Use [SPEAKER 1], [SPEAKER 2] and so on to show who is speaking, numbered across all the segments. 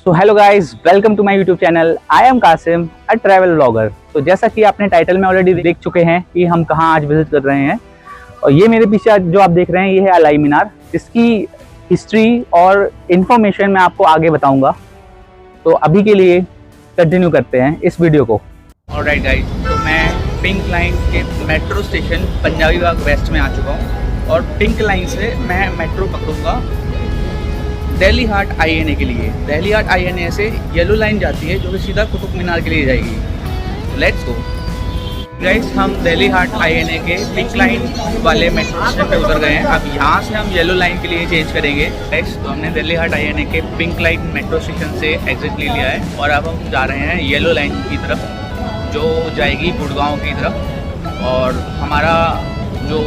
[SPEAKER 1] So hello guys, welcome to my YouTube channel. I am Kasim, a travel blogger. तो जैसा कि आपने title में ऑलरेडी देख चुके हैं कि हम कहाँ आज विजिट कर रहे हैं, और ये मेरे पीछे आज जो आप देख रहे हैं ये है अलाई मीनार। इसकी हिस्ट्री और इन्फॉर्मेशन मैं आपको आगे बताऊंगा। तो अभी के लिए कंटिन्यू करते हैं इस वीडियो को। ऑलराइट गाइस, तो मैं पिंक लाइन के मेट्रो स्टेशन पंजाबी बाग वेस्ट में आ चुका हूँ, और पिंक लाइन से मैं मेट्रो पकड़ूंगा दिल्ली हाट आईएनए के लिए। दिल्ली हाट आईएनए से येलो लाइन जाती है जो कि सीधा कुतुब मीनार के लिए जाएगी। तो लेट्स गो गाइस, हम दिल्ली हाट आईएनए के पिंक लाइन वाले मेट्रो स्टेशन पे उतर गए हैं। अब यहाँ से हम येलो लाइन के लिए चेंज करेंगे गाइस। तो हमने दिल्ली हाट आईएनए के पिंक लाइन मेट्रो स्टेशन से एग्जिट ले लिया है, और अब हम जा रहे हैं येलो लाइन की तरफ जो जाएगी गुड़गांव की तरफ। और हमारा जो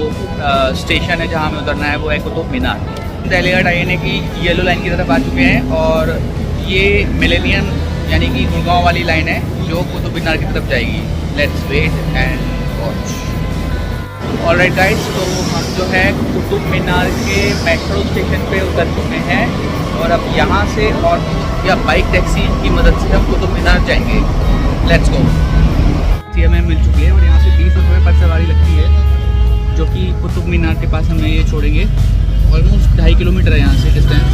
[SPEAKER 1] स्टेशन है जहाँ हमें उतरना है वो है कुतुब मीनार। दिल्ली हाट आईएनए की येलो लाइन की तरफ आ चुके हैं, और ये मिलेनियम यानी कि गुड़गांव वाली लाइन है जो कुतुब मीनार की तरफ जाएगी। Let's wait and watch. Alright guys, तो हम जो है कुतुब मीनार के मेट्रो स्टेशन पे उतर चुके हैं, और अब यहाँ से और या बाइक टैक्सी की मदद से हम कुतुब मीनार जाएंगे। Let's go. हमें मिल चुकी है, और यहाँ से 20 रुपये पर सवारी लगती है, जो कि कुतुब मीनार के पास हमें ये छोड़ेंगे। ऑलमोस्ट 2.5 किलोमीटर है यहाँ से डिस्टेंस।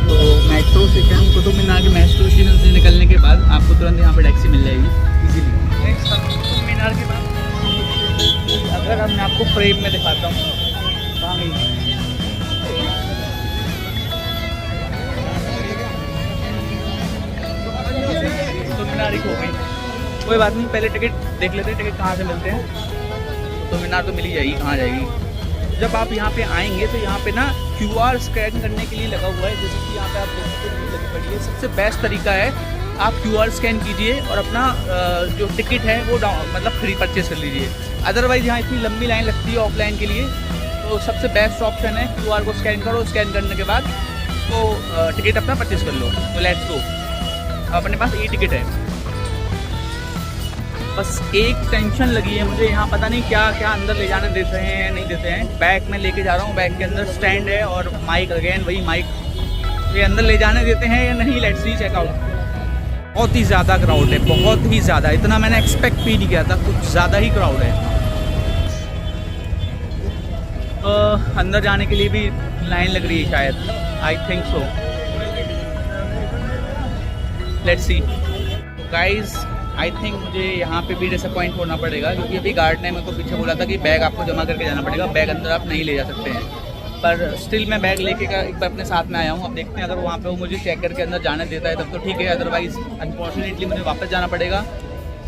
[SPEAKER 1] तो मेट्रो स्टेशन कुतुब मीनार के मेट्रो स्टेशन से निकलने के बाद आपको तुरंत यहाँ पे टैक्सी मिल जाएगी इजीली। कुतुब मीनार के बाद अगर मैं आपको फ्रेम में दिखाता हूँ, कुतुब मीनार ही हो गई। कोई बात नहीं, पहले टिकट देख लेते हैं, टिकट कहाँ से मिलते हैं। कुतुब मीनार तो मिल ही जाएगी, कहाँ जाएगी। जब आप यहाँ पे आएंगे तो यहाँ पे ना QR स्कैन करने के लिए लगा हुआ है, जैसे कि यहाँ पे आप देख सकते हैं लगी पड़ी है। सबसे बेस्ट तरीका है आप QR स्कैन कीजिए और अपना जो टिकट है वो मतलब फ्री परचेज कर लीजिए। अदरवाइज़ यहाँ इतनी लंबी लाइन लगती है ऑफलाइन के लिए, तो सबसे बेस्ट ऑप्शन है QR को स्कैन करो। स्कैन करने के बाद तो टिकट अपना परचेज कर लो। तो लेट्स गो। अपने पास ई टिकट है। बस एक टेंशन लगी है मुझे, यहाँ पता नहीं क्या क्या अंदर ले जाने देते हैं या नहीं देते हैं। बैग में लेके जा रहा हूँ, बैग के अंदर स्टैंड है और माइक अगेन वही माइक। ये अंदर ले जाने देते हैं या नहीं, लेट्स सी चेकआउट। बहुत ही ज़्यादा क्राउड है, बहुत ही ज़्यादा। इतना मैंने एक्सपेक्ट भी नहीं किया था, कुछ ज़्यादा ही क्राउड है। अंदर जाने के लिए भी लाइन लग रही है शायद, I think so. Let's see guys, I think मुझे यहाँ पे भी डिसअपॉइंट होना पड़ेगा, क्योंकि अभी गार्ड ने मेरे को पीछे बोला था कि बैग आपको जमा करके जाना पड़ेगा, बैग अंदर आप नहीं ले जा सकते हैं। पर स्टिल मैं बैग लेके एक बार अपने साथ में आया हूँ। अब देखते हैं, अगर वहाँ पे वो मुझे चेक करके अंदर जाने देता है तब तो ठीक है, अदरवाइज़ अनफॉर्चुनेटली मुझे वापस जाना पड़ेगा।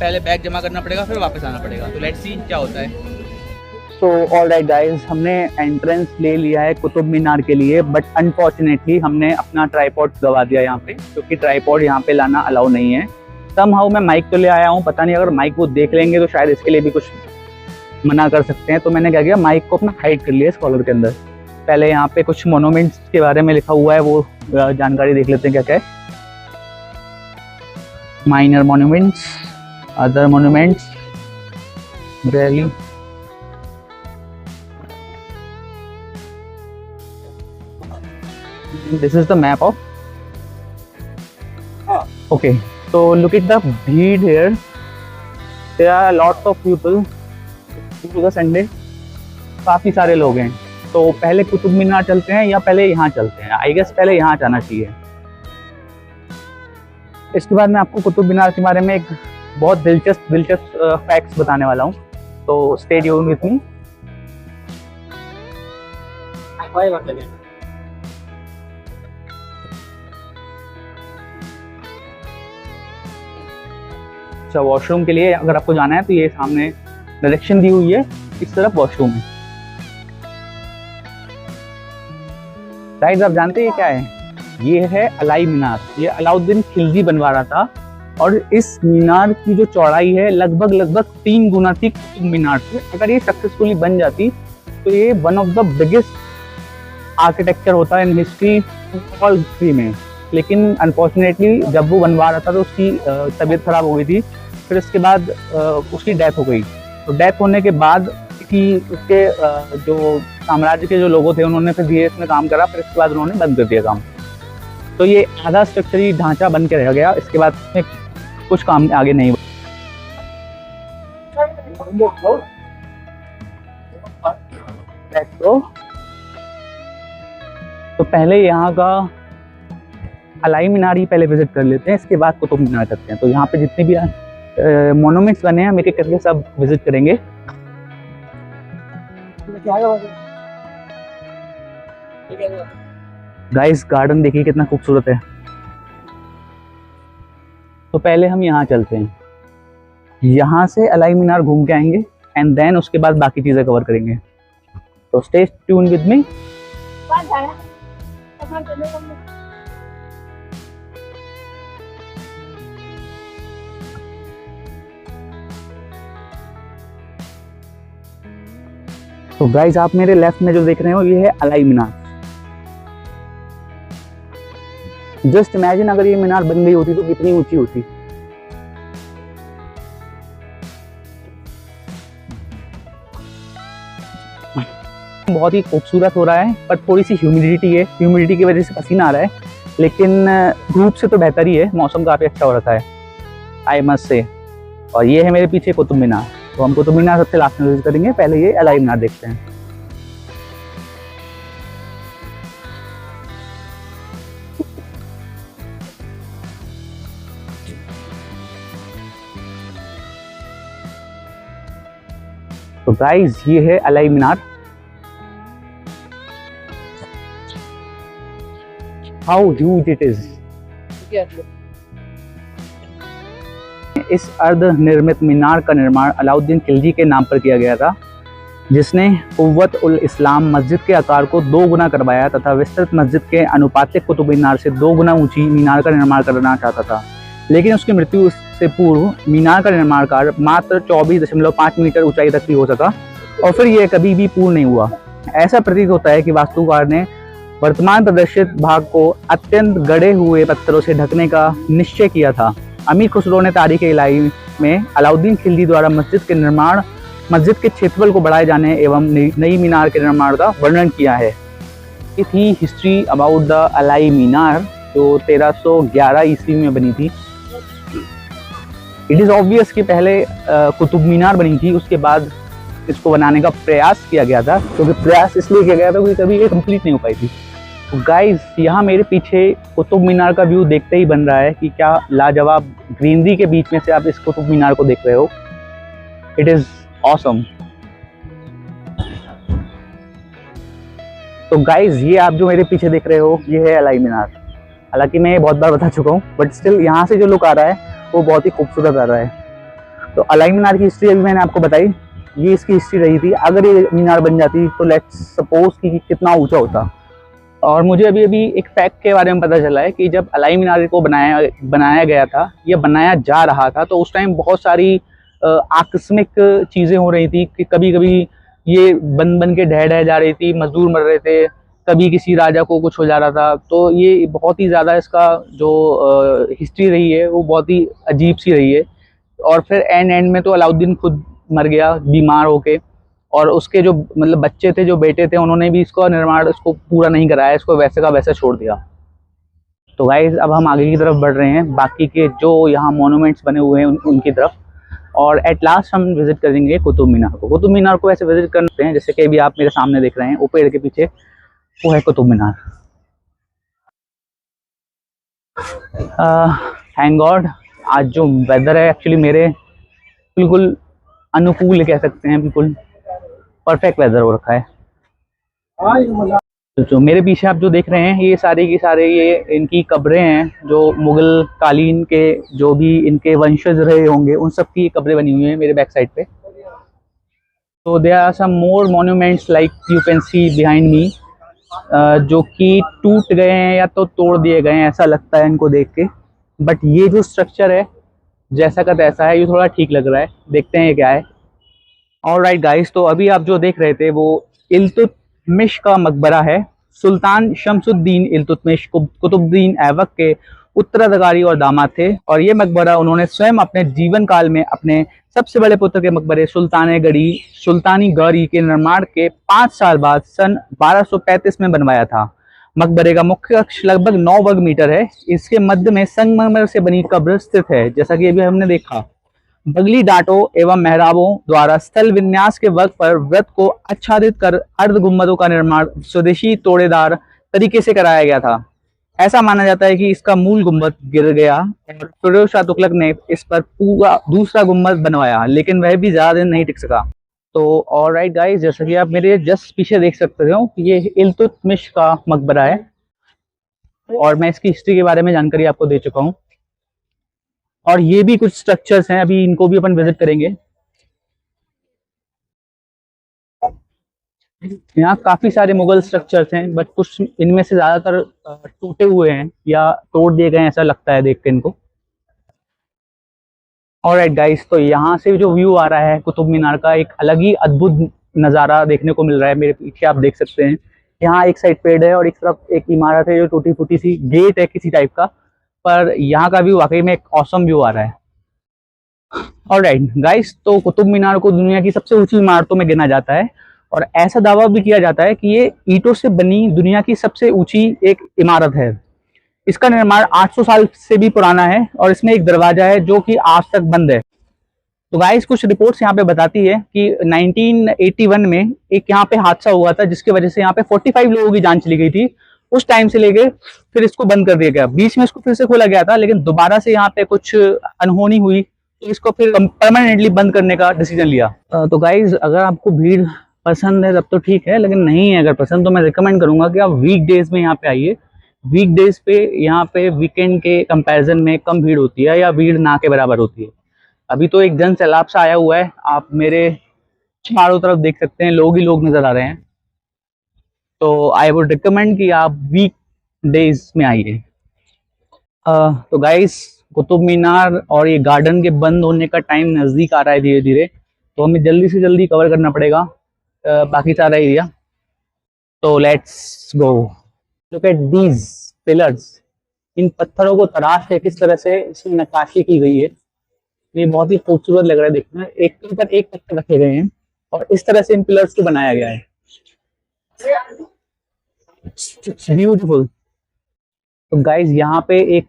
[SPEAKER 1] पहले बैग जमा करना पड़ेगा, फिर वापस आना पड़ेगा। तो लेट्स सी क्या होता है। तो ऑलराइट गाइस, हमने एंट्रेंस ले लिया है कुतुब मीनार के लिए, बट अनफॉर्चुनेटली हमने अपना ट्राइपॉड गवा दिया यहाँ पे, क्योंकि ट्राइपॉड यहाँ पे लाना अलाउ नहीं है। समहाउ मैं माइक तो ले आया हूँ, पता नहीं अगर माइक वो देख लेंगे तो शायद इसके लिए भी कुछ मना कर सकते हैं। तो मैंने क्या किया, माइक को अपना हाइड कर लिया इस कॉलर के अंदर। पहले यहाँ पे कुछ मोनूमेंट्स के बारे में लिखा हुआ है, वो जानकारी देख लेते हैं क्या क्या है। Minor monuments, other monuments, Delhi. This is the map of, okay. So look at the भीड़ here. There are lots of people. Due to Sunday, काफ़ी सारे लोग हैं। तो पहले कुतुब मीनार चलते हैं या पहले यहाँ चलते हैं? आई गेस पहले यहाँ जाना चाहिए। इसके बाद मैं आपको कुतुब मीनार के बारे में एक बहुत दिलचस्प फैक्ट्स बताने वाला हूँ। तो स्टे ट्यून्ड विथ मी। अच्छा, वॉशरूम के लिए अगर आपको जाना है तो ये सामने डायरेक्शन दी हुई है, इस तरफ वॉशरूम है। गाइस, आप जानते हैं ये क्या है? ये है अलाई मीनार। ये अलाउद्दीन खिलजी बनवा रहा था, और इस मीनार की जो चौड़ाई है लगभग 3 गुना थी कुतुब मीनार से। अगर ये सक्सेसफुली बन जाती तो ये one of the biggest architecture होता है इन हिस्ट्री, ऑल हिस्ट्री में। लेकिन अनफॉर्चुनेटली जब वो बनवा रहा था तो उसकी तबीयत खराब हो गई थी। फिर इसके बाद उसकी डेथ हो गई। तो डेथ होने के बाद कि उसके जो साम्राज्य के जो लोगों थे उन्होंने फिर धीरे इसमें काम करा, फिर इसके बाद उन्होंने बंद कर दिया काम। तो ये आधा स्ट्रक्चरली ढांचा बन के रह गया, इसके बाद में कुछ काम आगे नहीं। तो पहले यहाँ का अलाई मीनार ही पहले विजिट कर लेते हैं, इसके बाद कुतुब मीनार करते हैं। तो यहाँ पे जितने भी मोनूमेंट्स बने हैं, मेरे करके सब विजिट करेंगे। गाइस गार्डन देखिए कितना खूबसूरत है। तो पहले हम यहाँ चलते हैं, यहाँ से अलाई मीनार घूम के आएंगे एंड देन उसके बाद बाकी चीजें कवर करेंगे। तो स्टे ट्यून विद मी। तो गाइस आप मेरे लेफ्ट में जो देख रहे हो ये है अलाई मीनार। जस्ट इमेजिन अगर ये मीनार बन गई होती तो कितनी ऊंची होती। बहुत ही खूबसूरत हो रहा है, पर थोड़ी सी ह्यूमिडिटी है, ह्यूमिडिटी की वजह से पसीना आ रहा है, लेकिन धूप से तो बेहतर ही है। मौसम काफी अच्छा हो रखा है आई मस्ट से। और ये है मेरे पीछे कुतुब मीनार। तो हम कुतुब मीनार सबसे लास्ट में विजिट करेंगे, पहले ये अलाई मीनार देखते हैं। तो गाइस ये है Alai Minar. How huge it is. इस अर्ध निर्मित मीनार का निर्माण अलाउद्दीन खिलजी के नाम पर किया गया था, जिसने कुव्वत उल इस्लाम मस्जिद के आकार को 2 गुना करवाया तथा विस्तृत मस्जिद के अनुपातिक कुतुब मीनार से 2 गुना ऊंची मीनार का निर्माण करना चाहता था। लेकिन उसकी मृत्यु से पूर्व मीनार का निर्माण कार्य मात्र 24.5 मीटर ऊंचाई तक ही हो सका और फिर यह कभी भी पूर्ण नहीं हुआ। ऐसा प्रतीत होता है कि वास्तुकार ने वर्तमान प्रदर्शित भाग को अत्यंत गड़े हुए पत्थरों से ढकने का निश्चय किया था। अमीर खुसरो ने तारीख इलाही में अलाउद्दीन खिलजी द्वारा मस्जिद के क्षेत्रफल को बढ़ाए जाने एवं नई मीनार के निर्माण का वर्णन किया है। ये थी हिस्ट्री अबाउट द अलाई मीनार, जो 1311 ईस्वी में बनी थी। इट इज़ ऑब्वियस कि पहले कुतुब मीनार बनी थी, उसके बाद इसको बनाने का प्रयास किया गया था, क्योंकि प्रयास इसलिए किया गया था क्योंकि कभी ये कंप्लीट नहीं हो पाई थी। तो गाइस यहाँ मेरे पीछे कुतुब मीनार का व्यू देखते ही बन रहा है कि क्या लाजवाब ग्रीनरी के बीच में से आप इस कुतुब मीनार को देख रहे हो। It is awesome. तो गाइस ये आप जो मेरे पीछे देख रहे हो ये है अलाई मीनार। हालांकि मैं ये बहुत बार बता चुका हूँ, बट स्टिल यहाँ से जो लुक आ रहा है वो बहुत ही खूबसूरत आ रहा है। तो अलाई मीनार की हिस्ट्री अभी मैंने आपको बताई, ये इसकी हिस्ट्री रही थी। अगर ये मीनार बन जाती तो लेट्स सपोज कि कितना ऊंचा होता। और मुझे अभी एक फैक्ट के बारे में पता चला है कि जब अलाई मीनार को बनाया गया था, ये बनाया जा रहा था, तो उस टाइम बहुत सारी आकस्मिक चीज़ें हो रही थी कि कभी कभी ये बन के ढह जा रही थी, मजदूर मर रहे थे, कभी किसी राजा को कुछ हो जा रहा था। तो ये बहुत ही ज़्यादा इसका जो हिस्ट्री रही है वो बहुत ही अजीब सी रही है। और फिर एंड में तो अलाउद्दीन खुद मर गया बीमार होके, और उसके जो मतलब बच्चे थे, जो बेटे थे, उन्होंने भी इसको निर्माण इसको पूरा नहीं कराया, इसको वैसे का वैसा छोड़ दिया। तो गाइज अब हम आगे की तरफ बढ़ रहे हैं, बाकी के जो यहाँ मोनूमेंट्स बने हुए हैं उनकी तरफ, और एट लास्ट हम विजिट करेंगे कुतुब मीनार को। कुतुब मीनार को ऐसे विजिट करते हैं जैसे कि अभी आप मेरे सामने देख रहे हैं, वो पेड़ के पीछे वो है कुतुब मीनार। थैंक गॉड आज जो वेदर है एक्चुअली मेरे बिल्कुल अनुकूल कह सकते हैं, बिल्कुल परफेक्ट वेदर हो रखा है। तो जो मेरे पीछे आप जो देख रहे हैं ये सारे की सारे ये इनकी कब्रें हैं, जो मुगल कालीन के जो भी इनके वंशज रहे होंगे उन सब की कब्रें बनी हुई हैं मेरे बैक साइड पे। तो there are some more monuments like you can see behind me, जो कि टूट गए हैं या तो तोड़ दिए गए हैं, ऐसा लगता है इनको देख के। बट ये जो स्ट्रक्चर है जैसा का तैसा है, ये थोड़ा ठीक लग रहा है, देखते हैं ये क्या है। ऑलराइट गाइस, तो अभी आप जो देख रहे थे वो इल्तुतमिश का मकबरा है। सुल्तान शमसुद्दीन इल्तुतमिश कुतुबुद्दीन ऐबक के उत्तराधिकारी और दामाद थे, और ये मकबरा उन्होंने स्वयं अपने जीवन काल में अपने सबसे बड़े पुत्र के मकबरे सुल्तानी गौरी के निर्माण के 5 साल बाद सन 1235 में बनवाया था। मकबरे का मुख्य अक्ष लगभग 9 वर्ग मीटर है। इसके मध्य में संगमरमर से बनी कब्र स्थित है, जैसा कि अभी हमने देखा। बगली डांटों एवं मेहराबों द्वारा स्थल विन्यास के वर्ग पर व्रत को आच्छादित कर अर्ध गुम्बदों का निर्माण स्वदेशी तोड़ेदार तरीके से कराया गया था। ऐसा माना जाता है कि इसका मूल गुम्बद गिर गया और फिरोज शाह तुगलक ने इस पर पूरा दूसरा गुम्बद बनवाया, लेकिन वह भी ज्यादा दिन नहीं टिक सका। तो ऑलराइट गाइस, जैसा कि आप मेरे जस्ट पीछे देख सकते हो, ये इल्तुतमिश का मकबरा है और मैं इसकी हिस्ट्री के बारे में जानकारी आपको दे चुका हूँ। और ये भी कुछ स्ट्रक्चर्स हैं, अभी इनको भी अपन विजिट करेंगे। यहाँ काफी सारे मुगल स्ट्रक्चर्स हैं, बट कुछ इनमें से ज्यादातर टूटे हुए हैं या तोड़ दिए गए, ऐसा लगता है देख के इनको। ऑलराइट गाइस, तो यहाँ से जो व्यू आ रहा है कुतुब मीनार का, एक अलग ही अद्भुत नज़ारा देखने को मिल रहा है। मेरे पीछे आप देख सकते हैं, यहाँ एक साइड पेड़ है और एक तरफ एक इमारत है जो टूटी फूटी सी गेट है किसी टाइप का, पर यहाँ का व्यू वाकई में एक ऑसम व्यू आ रहा है। ऑलराइट गाइस, तो कुतुब मीनार को दुनिया की सबसे ऊंची इमारतों में गिना जाता है और ऐसा दावा भी किया जाता है कि ये ईंटों से बनी दुनिया की सबसे ऊंची एक इमारत है। इसका निर्माण 800 साल से भी पुराना है और इसमें एक दरवाजा है जो कि आज तक बंद है। तो गाइस, कुछ रिपोर्ट्स यहाँ पे बताती है कि 1981 में एक यहाँ पे हादसा हुआ था जिसकी वजह से यहाँ पे 45 लोगों की जान चली गई थी। उस टाइम से लेके फिर इसको बंद कर दिया गया। बीच में इसको फिर से खोला गया था, लेकिन दोबारा से यहाँ पे कुछ अनहोनी हुई तो इसको फिर परमानेंटली बंद करने का डिसीजन लिया। तो गाइज, अगर आपको भीड़ पसंद है तब तो ठीक है, लेकिन नहीं है अगर पसंद तो मैं रिकमेंड करूंगा कि आप वीक डेज में यहाँ पे आइए। वीक डेज पे यहाँ पे वीकेंड के कंपैरिजन में कम भीड़ होती है या भीड़ ना के बराबर होती है। अभी तो एक जन सैलाब सा आया हुआ है, आप मेरे चारों तरफ देख सकते हैं, लोग ही लोग नजर आ रहे हैं। तो आई वुड रिकमेंड कि आप वीक डेज में आइए। तो गाइस, कुतुब मीनार और ये गार्डन के बंद होने का टाइम नज़दीक आ रहा है धीरे धीरे, तो हमें जल्दी से जल्दी कवर करना पड़ेगा बाकी सारा एरिया। तो let's go. Look at these pillars. इन पत्थरों को तराश है किस तरह से इसमें नक्काशी की गई है। ये बहुत ही खूबसूरत लग रहा है देखना। एक के ऊपर एक पत्थर रखे गए हैं और इस तरह से इन पिलर्स को बनाया गया है। ब्यूटीफुल। तो गाइज, यहाँ पे एक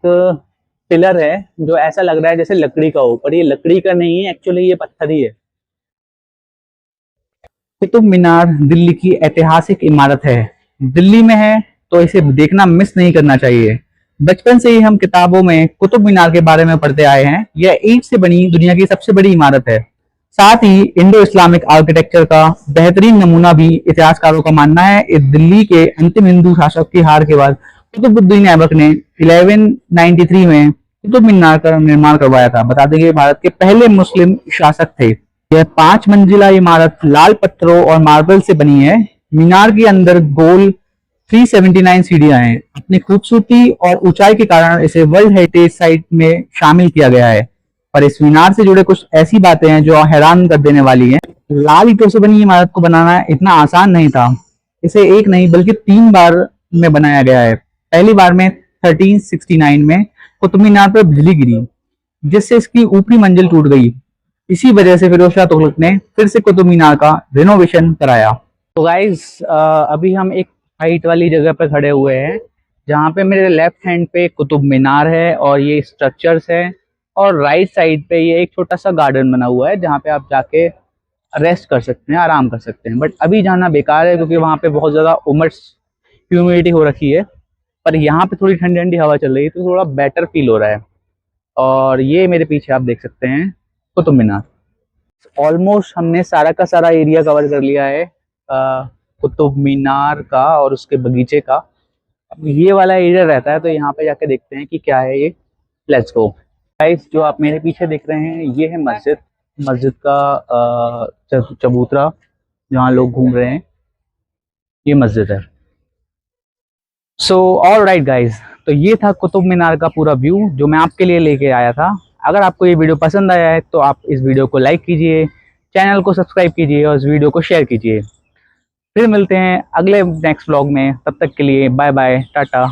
[SPEAKER 1] पिलर है जो ऐसा लग रहा है जैसे लकड़ी का हो, पर ये लकड़ी का नहीं है, एक्चुअली ये पत्थर ही है। कुतुब मीनार दिल्ली की ऐतिहासिक इमारत है। दिल्ली में है तो इसे देखना मिस नहीं करना चाहिए। बचपन से ही हम किताबों में कुतुब मीनार के बारे में पढ़ते आए हैं। यह ईंट से बनी दुनिया की सबसे बड़ी इमारत है। साथ ही इंडो इस्लामिक आर्किटेक्चर का बेहतरीन नमूना भी इतिहासकारों का मानना है। इस दिल्ली के अंतिम हिंदू शासक की हार के बाद कुतुबुद्दीन ऐबक ने 1193 में कुतुब मीनार का निर्माण करवाया था। बता दें कि भारत के पहले मुस्लिम शासक थे। यह 5 मंजिला इमारत लाल पत्थरों और मार्बल से बनी है। मीनार के अंदर गोल 379 सीढ़ियां हैं। अपनी खूबसूरती और ऊंचाई के कारण इसे वर्ल्ड हेरिटेज साइट में शामिल किया गया है। पर इस मीनार से जुड़े कुछ ऐसी बातें हैं जो हैरान कर देने वाली हैं। लाल ईंटों से बनी इमारत को बनाना इतना आसान नहीं था। इसे एक नहीं बल्कि 3 बार में बनाया गया है। पहली बार में 1369 में कुतुब मीनार पर बिजली गिरी, जिससे इसकी ऊपरी मंजिल टूट गई। इसी वजह से फिरोज शाह तुगलक ने फिर से कुतुब मीनार का रिनोवेशन कराया। तो गाइज, अभी हम एक हाइट वाली जगह पर खड़े हुए हैं जहाँ पे मेरे लेफ्ट हैंड पे कुतुब मीनार है और ये स्ट्रक्चर्स है, और राइट साइड पे ये एक छोटा सा गार्डन बना हुआ है जहाँ पे आप जाके रेस्ट कर सकते हैं, आराम कर सकते हैं। बट अभी जाना बेकार है क्योंकि वहाँ पे बहुत ज़्यादा उमस ह्यूमिडिटी हो रखी है। पर यहाँ पे थोड़ी ठंडी ठंडी हवा चल रही है तो थोड़ा बेटर फील हो रहा है। और ये मेरे पीछे आप देख सकते हैं कुतुब मीनार। ऑलमोस्ट हमने सारा का सारा एरिया कवर कर लिया है कुतुब मीनार का और उसके बगीचे का। अब ये वाला एरिया रहता है तो यहाँ पे जाके देखते हैं कि क्या है ये। Let's go guys. जो आप मेरे पीछे देख रहे हैं ये है मस्जिद। मस्जिद का चबूतरा जहाँ लोग घूम रहे हैं, ये मस्जिद है। सो ऑलराइट गाइस, तो ये था कुतुब मीनार का पूरा व्यू जो मैं आपके लिए लेके आया था। अगर आपको ये वीडियो पसंद आया है तो आप इस वीडियो को लाइक कीजिए, चैनल को सब्सक्राइब कीजिए और इस वीडियो को शेयर कीजिए। फिर मिलते हैं अगले नेक्स्ट व्लॉग में। तब तक के लिए बाय बाय, टाटा।